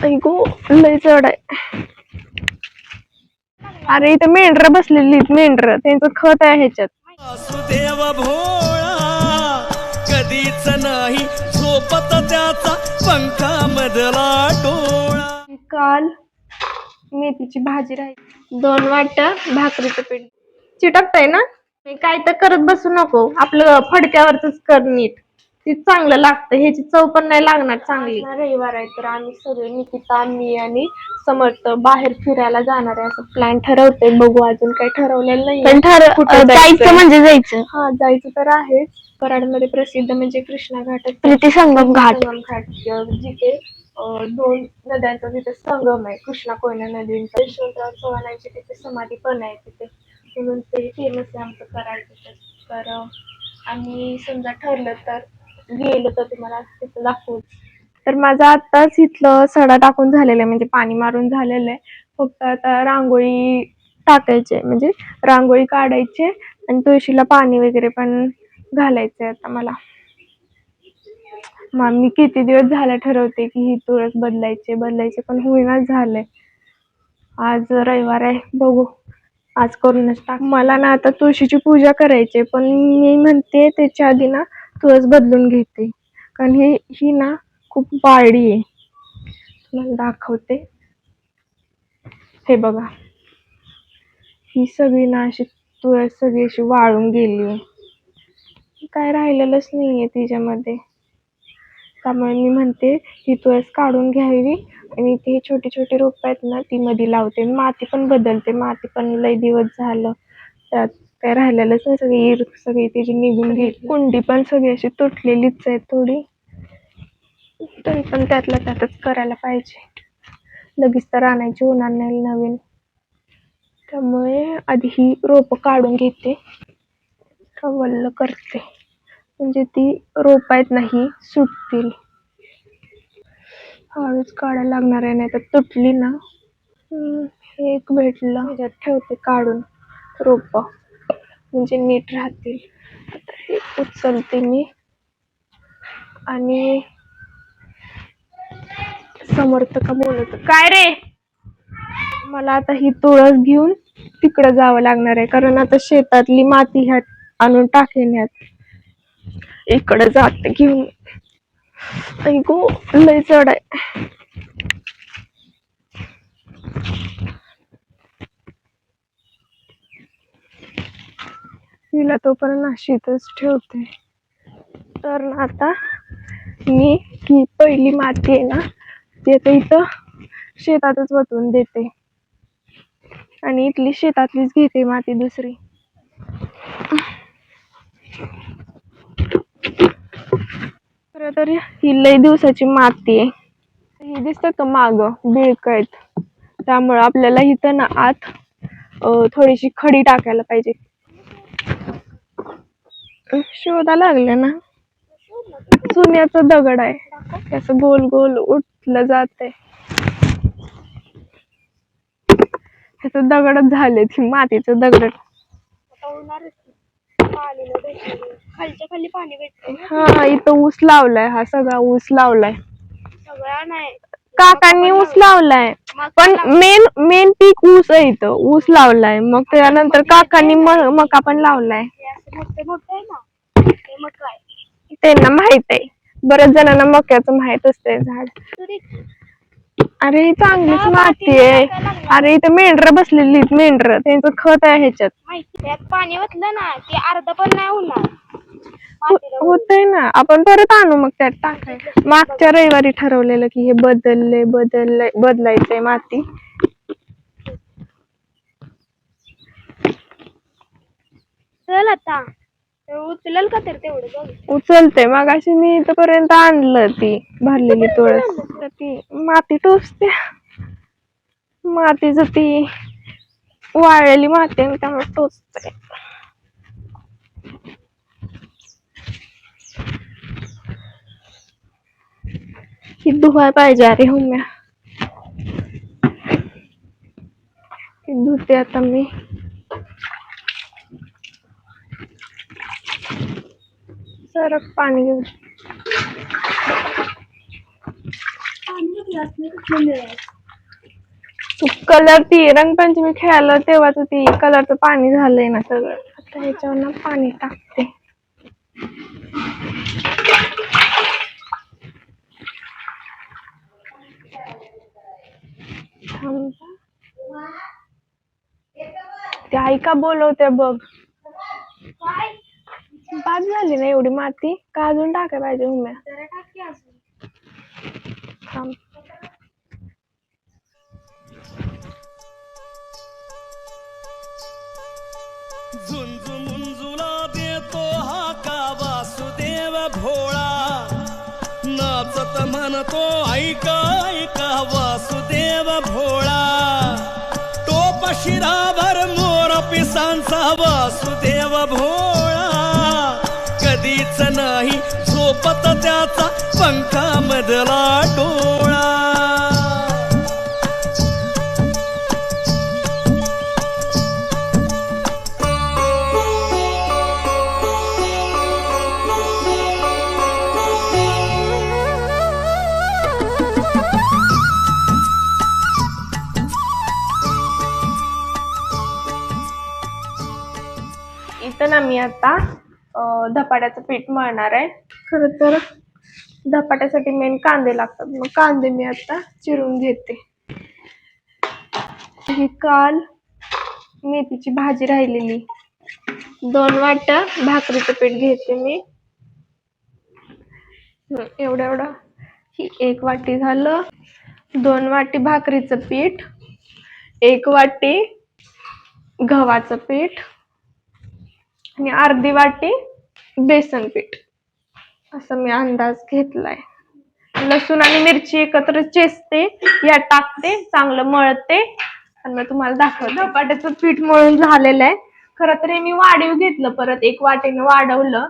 ऐकू लय चढ आहे. अरे इथं मेंढर बसलेली, मेंढर त्यांचं खत आहे ह्याच्यात. वासुदेव भोळा कधीच नाही झोपत त्याचा पंखामधला डोळा. काल मेथीची भाजी राहिली, 2 वाट्या भाकरीचं पीठ चिटकतंय ना. काय तर करत बसू नको, आपलं फडक्यावरच कर नीट, ती चांगलं लागतं. ह्याची चव पण नाही लागणार चांगली. रविवार आहे तर आम्ही सगळे, निकिता, मी आणि समर्थ बाहेर फिरायला जाणार आहे असं प्लॅन ठरवते. बघू, अजून काही ठरवलेलं नाही. कुठं जायचं म्हणजे जायचं. हा, जायचं तर आहे. कराडमध्ये प्रसिद्ध म्हणजे कृष्णा घाट, संगम घाट, जिथे 2 नद्यांचा तिथे संगम आहे. कृष्णा कोयना नदींचा. यशवंतराव चव्हाणांची तिथे समाधी पण आहे तिथे, म्हणून ते फेमस आहे आमचं कराड तिथे. तर आम्ही समजा ठरलं तर गेलो तर तुम्हाला तिथं दाखवू. तर माझा आत्ताच इथलं सडा टाकून झालेला आहे, म्हणजे पाणी मारून झालेलं आहे. फक्त आता रांगोळी टाकायची, म्हणजे रांगोळी काढायची आणि तुळशीला पाणी वगैरे पण घालायचंय आता मला. मग मी किती दिवस झाले ठरवते की ही तुळस बदलायचे पण होईनाच झालंय. आज रविवार आहे, बघू आज करूनच टाक. मला ना आता तुळशीची पूजा करायची, पण मी म्हणते त्याच्या आधी ना तुळस बदलून घेते, कारण ही ना खूप वाळली आहे. तुम्हाला दाखवते, हे बघा, ही सगळी ना अशी तुळस सगळी अशी वाळून गेली आहे, काय राहिलेलंच नाहीये तिच्यामध्ये. त्यामुळे मी म्हणते ही तुळस काढून घ्यावी आणि ती छोटी छोटी रोप आहेत ना ती मध्ये लावते. माती पण बदलते, माती पण लय दिवस झालं त्यात काय राहिलेलंच नाही, सगळी तिची निघून गेली. कुंडी पण सगळी अशी तुटलेलीच आहे थोडी, तरी पण त्यातल्या त्यातच करायला पाहिजे, लगेच तर आणायची होणार नाही नवीन. त्यामुळे आधी ही रोप काढून घेते, वल्ल करते, म्हणजे ती रोप आहेत ना ही सुटतील. हळूच काढायला लागणार आहे, नाही तर तुटली ना. हे एक भेटलं, ह्याच्यात ठेवते काढून रोप, म्हणजे नीट राहतील. हे उचलते मी आणि समर्थ का बोलत, काय रे. मला आता ही तुळस घेऊन तिकडं जावं लागणार आहे, कारण आता शेतातली माती ह्यात आणून टाकेन यात. इकडे जाते घेऊन. ऐकू लय चढ आहे. हिला तोपर्यंत अशीच ठेवते. तर ना आता मी ही पहिली माती आहे ना ती आता इथं शेतातच वतून देते आणि इथली शेतातलीच घेते माती दुसरी. खरं तर ही लय दिवसाची माती आहे. ही दिसतं का माग बिळक आहेत, त्यामुळं आपल्याला इथं ना आत थोडीशी खडी टाकायला पाहिजे. शोधा लागले ना, चुन्याचा दगड आहे, असं गोल गोल उठलं जाते. ह्याचं दगडच झाले, ती मातीचं दगड. खालच्या खाली पाणी भेटते. हा, इथं ऊस लावलाय, हा सगळा ऊस लावलाय. सगळा नाही, काकांनी ऊस लावलाय, पण मेन पीक ऊस आहे, इथं ऊस लावलाय. मग त्यानंतर काकांनी मका पण लावलाय. त्यांना माहित आहे, बऱ्याच जणांना मक्याचं माहित असतंय झाड. अरे चांगलीच माती आहे. अरे इथं मेंढर बसलेली, मेंढर त्यांचं खत आहे ह्याच्यात. त्यात पाणी ओतलं ना की अर्ध पण नाही होणार, होतंय ना. आपण परत आणू मग त्यात टाकायला. मागच्या रविवारी ठरवलेलं की हे बदलायचंय माती. चल आता उचलल का तर तेवढं उचलते. मगाशी मी इथपर्यंत आणलं ती भरलेली तुळस, तर ती माती टोचते. मातीच ती वाळलेली माती आहे त्यामुळे टोचते. ही धुवाय पाहिजे. अरे हुम्या, ही धुते आता मी. सरक पाणी घेऊन. तू कलर ती रंगपंचमी खेळायला तेव्हाच ती कलरचं पाणी झालंय ना सगळं. आता ह्याच्यावर ना पाणी टाकते. थांब. ती आई का बोलवते बघ. बाद झाली ना एवढी माती का अजून टाकाय पाहिजे उम्या. थांब. झुंजू मुंजूला देतो हा का वासुदेव भोळा, नाचत म्हणतो ऐका ऐका वासुदेव भोळा. टोप शिराभर मोर पिसांचा वासुदेव भोळा, कधीच नाही झोपत त्याचा पंखामधला डोळा. इथं ना मी आता धपाट्याचं पीठ मळणार आहे. खरं तर धपाट्यासाठी मेन कांदे लागतात, मग कांदे मी आता चिरून घेते. ही काल मेथीची भाजी राहिलेली, 2 वाट्या भाकरीचं पीठ घेते मी. एवढं एवढं ही 1 वाटी झालं. 2 वाटी भाकरीचं पीठ, 1 वाटी गव्हाचं पीठ आणि अर्धी वाटी बेसन पीठ, असं मी अंदाज घेतलाय. लसूण आणि मिरची एकत्र चेचते, यात टाकते, चांगलं मळते आणि मग तुम्हाला दाखवते. धपाट्याचं पीठ मळून झालेलं आहे. खरं तर हे मी वाढीव घेतलं, परत 1 वाटीने वाढवलं.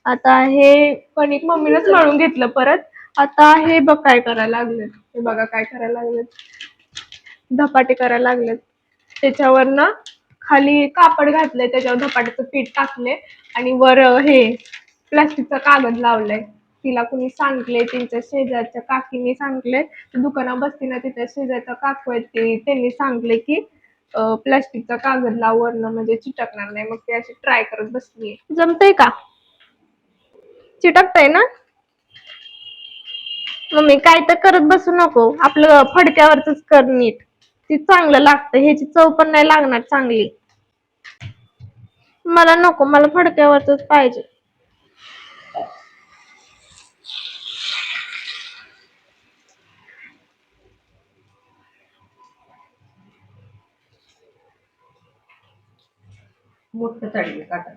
आता हे कणिक मम्मीनंच मळून घेतलं परत. आता हे बघ काय करायला लागलेत, हे बघा काय करायला लागलेत, धपाटे करायला लागलेत. त्याच्यावर ना खाली कापड घातलंय, त्याच्यावर धपाट्याचं पीठ टाकले आणि वर हे प्लास्टिकचा कागद लावलाय. तिला कुणी सांगितले, त्यांच्या शेजारच्या काकीने सांगितले, दुकानात बसती ना तिथे शेजारच्या काकू आहेत, त्यांनी सांगितले की प्लास्टिकचा कागद लाव वरनं, म्हणजे चिटकणार नाही. मग ते अशी ट्राय करत बसलीये. जमतंय का? चिटकतंय ना? मम्मी काय तर करत बसू नको, आपलं फडक्यावरच कर नीट, ती चांगलं लागतं. ह्याची चव पण नाही लागणार चांगली. मला नको, मला फडक्यावरच पाहिजे. मोठं तळी काटा.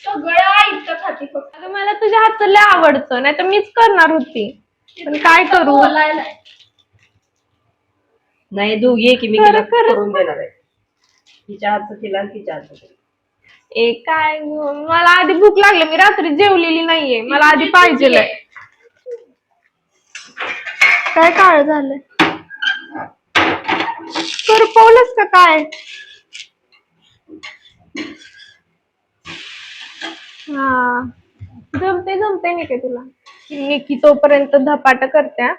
सगळं ऐकतं खाती फक्त. अगं मला तुझ्या हातचं लय आवडतं, नाही तर मीच करणार होती, पण काय करू. नाही दोघी की मी तिला करून देणार आहे. तिच्या हातचं तिला आणि तिच्या हातचं तिला. काय मला आधी भूक लागली, मी रात्री जेवलेली नाहीये, मला आधी पाहिजे. काय काळ झालंय, करपवलंस का काय? हा जमते नाही काय तुला. निकी तोपर्यंत धपाटा करत्या,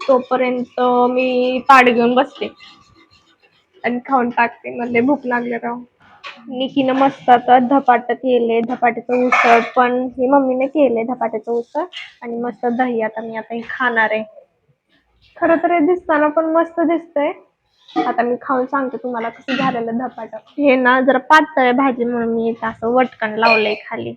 तोपर्यंत मी ताट घेऊन बसते आणि खाऊन टाकते. मला भूक लागले राव. निकीनं मस्त आता धपाटा केले, धपाट्याचं उसळ पण ही मम्मीने केले, धपाट्याचं उसळ आणि मस्त दही. आता मी हे खाणार आहे. खरं तर हे दिसताना पण मस्त दिसतंय. आता मी खाऊन सांगते तुम्हाला कसं झालेलं धपाटा. हे ना जरा पातळ भाजी म्हणून मी असं वटकन लावलंय खाली.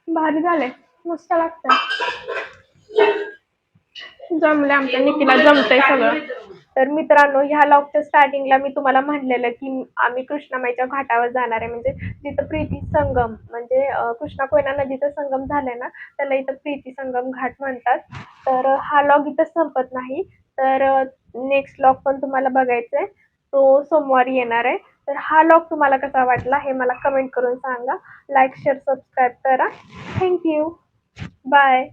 भारी झालंय, मस्त लागतंय. जमले, आमच्या निकीला जमतंय सगळं. तर मित्रांनो, ह्या लॉगच्या स्टार्टिंगला मी तुम्हाला म्हणलेलं की आम्ही कृष्णामाईच्या घाटावर जाणार आहे, म्हणजे तिथं प्रीती संगम, म्हणजे कृष्णा कोयना नदीचा संगम झालाय ना, त्याला इथं प्रीती संगम घाट म्हणतात. तर हा लॉग इथं संपत नाही, तर नेक्स्ट लॉग पण तुम्हाला बघायचा आहे, तो सोमवारी येणार आहे. तर हा लॉग तुम्हाला कसा वाटला हे मला कमेंट करून सांगा. लाईक शेअर सबस्क्राईब करा. थँक्यू. बाय.